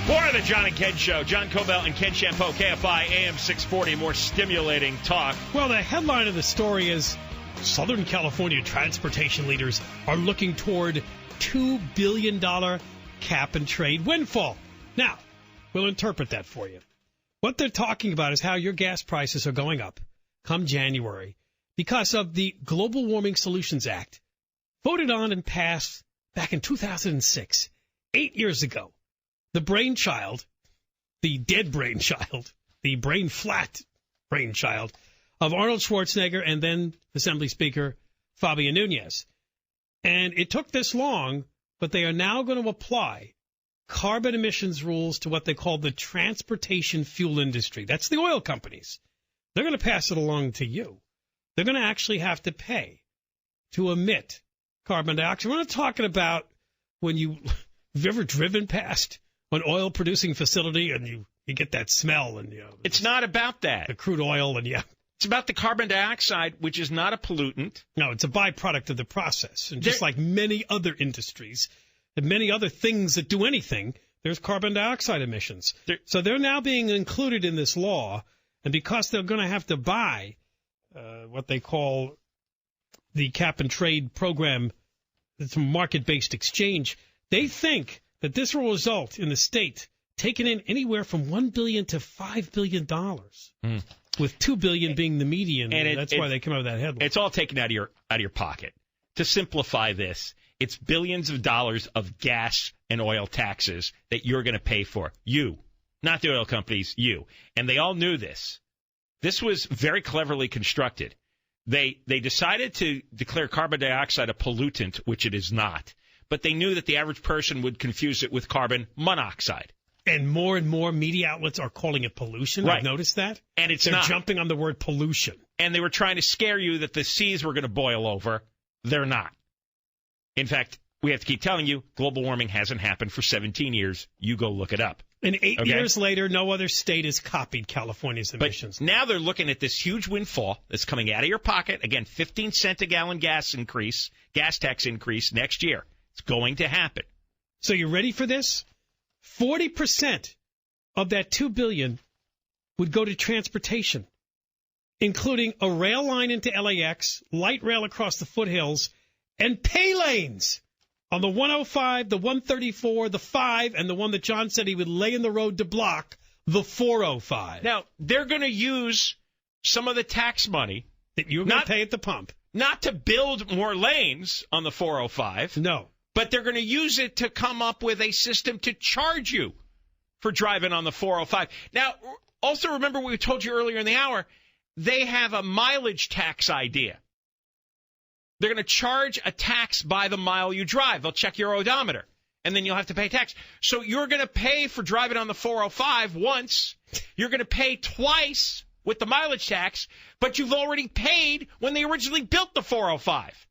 More of the John and Ken Show. John Cobell and Ken Shampoo, KFI, AM 640, more stimulating talk. Well, the headline of the story is Southern California transportation leaders are looking toward $2 billion cap-and-trade windfall. Now, we'll interpret that for you. What they're talking about is how your gas prices are going up come January because of the Global Warming Solutions Act, voted on and passed back in 2006, 8 years ago. The brainchild, the dead brainchild, the brain-flat brainchild of Arnold Schwarzenegger and then Assembly Speaker Fabian Nunez. And it took this long, but they are now going to apply carbon emissions rules to what they call the transportation fuel industry. That's the oil companies. They're going to pass it along to you. They're going to actually have to pay to emit carbon dioxide. We're not talking about when have you ever driven past an oil-producing facility and you get that smell and it's not about that. The crude oil and It's about the carbon dioxide, which is not a pollutant. No, it's a byproduct of the process. And just like many other industries and many other things that do anything, there's carbon dioxide emissions. So they're now being included in this law, and because they're going to have to buy what they call the cap-and-trade program, it's a market-based exchange, they think that this will result in the state taking in anywhere from $1 billion to $5 billion, with $2 billion being the median. And that's why they come out with that headline. It's all taken out of your pocket. To simplify this, it's billions of dollars of gas and oil taxes that you're going to pay for. You, not the oil companies, you. And they all knew this. This was very cleverly constructed. They decided to declare carbon dioxide a pollutant, which it is not. But they knew that the average person would confuse it with carbon monoxide. And more media outlets are calling it pollution. Right. I've noticed that. And They're jumping on the word pollution. And they were trying to scare you that the seas were going to boil over. They're not. In fact, we have to keep telling you, global warming hasn't happened for 17 years. You go look it up. And 8 years later, no other state has copied California's emissions. But now they're looking at this huge windfall that's coming out of your pocket. Again, 15 cent a gallon gas tax increase next year. It's going to happen. So you ready for this? 40% of that $2 billion would go to transportation, including a rail line into LAX, light rail across the foothills, and pay lanes on the 105, the 134, the 5, and the one that John said he would lay in the road to block, the 405. Now, they're going to use some of the tax money that you're going to pay at the pump. Not to build more lanes on the 405. No. But they're going to use it to come up with a system to charge you for driving on the 405. Now, also remember what we told you earlier in the hour, they have a mileage tax idea. They're going to charge a tax by the mile you drive. They'll check your odometer, and then you'll have to pay tax. So you're going to pay for driving on the 405 once. You're going to pay twice with the mileage tax, but you've already paid when they originally built the 405.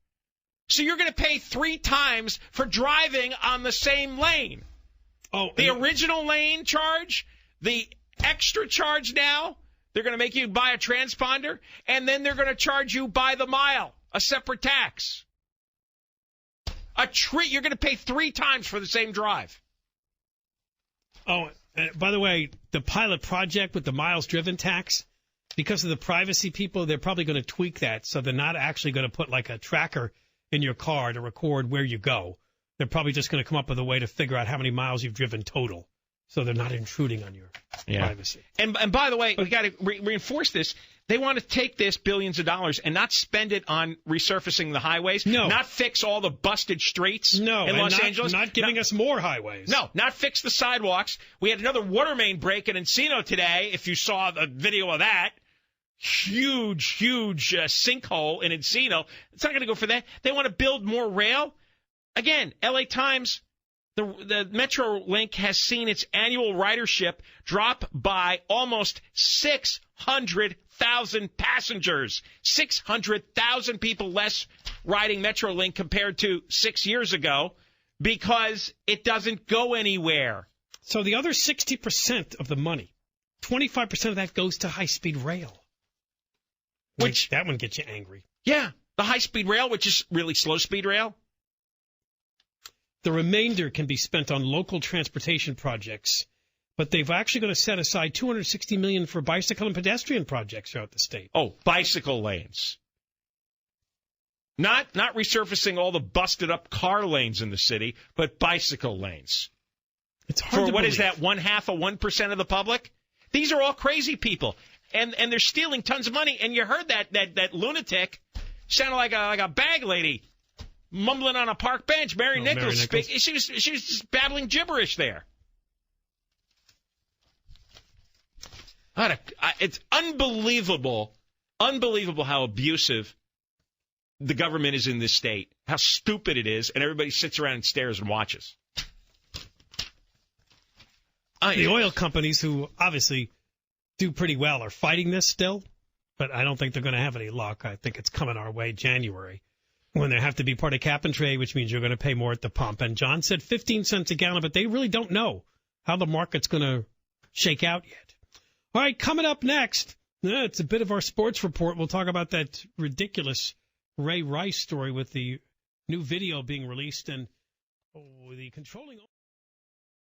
So you're going to pay 3 times for driving on the same lane. Oh, the original lane charge, the extra charge now, they're going to make you buy a transponder, and then they're going to charge you by the mile, a separate tax. You're going to pay 3 times for the same drive. Oh, by the way, the pilot project with the miles driven tax, because of the privacy people, they're probably going to tweak that so they're not actually going to put like a tracker in your car to record where you go. They're probably just going to come up with a way to figure out how many miles you've driven total, so they're not intruding on your privacy. And by the way, we got to reinforce this. They want to take this billions of dollars and not spend it on resurfacing the highways. No. Not fix all the busted streets in Los Angeles. Not giving us more highways. No, not fix the sidewalks. We had another water main break in Encino today, if you saw the video of that. Huge sinkhole in Encino. It's not going to go for that. They want to build more rail. Again, LA Times, the Metro Link has seen its annual ridership drop by almost 600,000 passengers. 600,000 people less riding Metro Link compared to 6 years ago because it doesn't go anywhere. So the other 60% of the money, 25% of that goes to high-speed rail. Which that one gets you angry. Yeah, the high-speed rail, which is really slow-speed rail. The remainder can be spent on local transportation projects but they've actually going to set aside $260 million for bicycle and pedestrian projects throughout the state. Oh, bicycle lanes. Not resurfacing all the busted up car lanes in the city, but bicycle lanes. It's hard for to what believe. Is that, 0.5% of the public? These are all crazy people, and they're stealing tons of money. And you heard that lunatic sounded like a bag lady mumbling on a park bench. Mary Nichols. She was just babbling gibberish there. It's unbelievable how abusive the government is in this state, how stupid it is, and everybody sits around and stares and watches. The oil companies, who obviously do pretty well, are fighting this still, but I don't think they're going to have any luck. I think it's coming our way January, when they have to be part of cap and trade, which means you're going to pay more at the pump. And John said 15 cents a gallon, but they really don't know how the market's going to shake out yet. All right, coming up next, it's a bit of our sports report. We'll talk about that ridiculous Ray Rice story with the new video being released and the controlling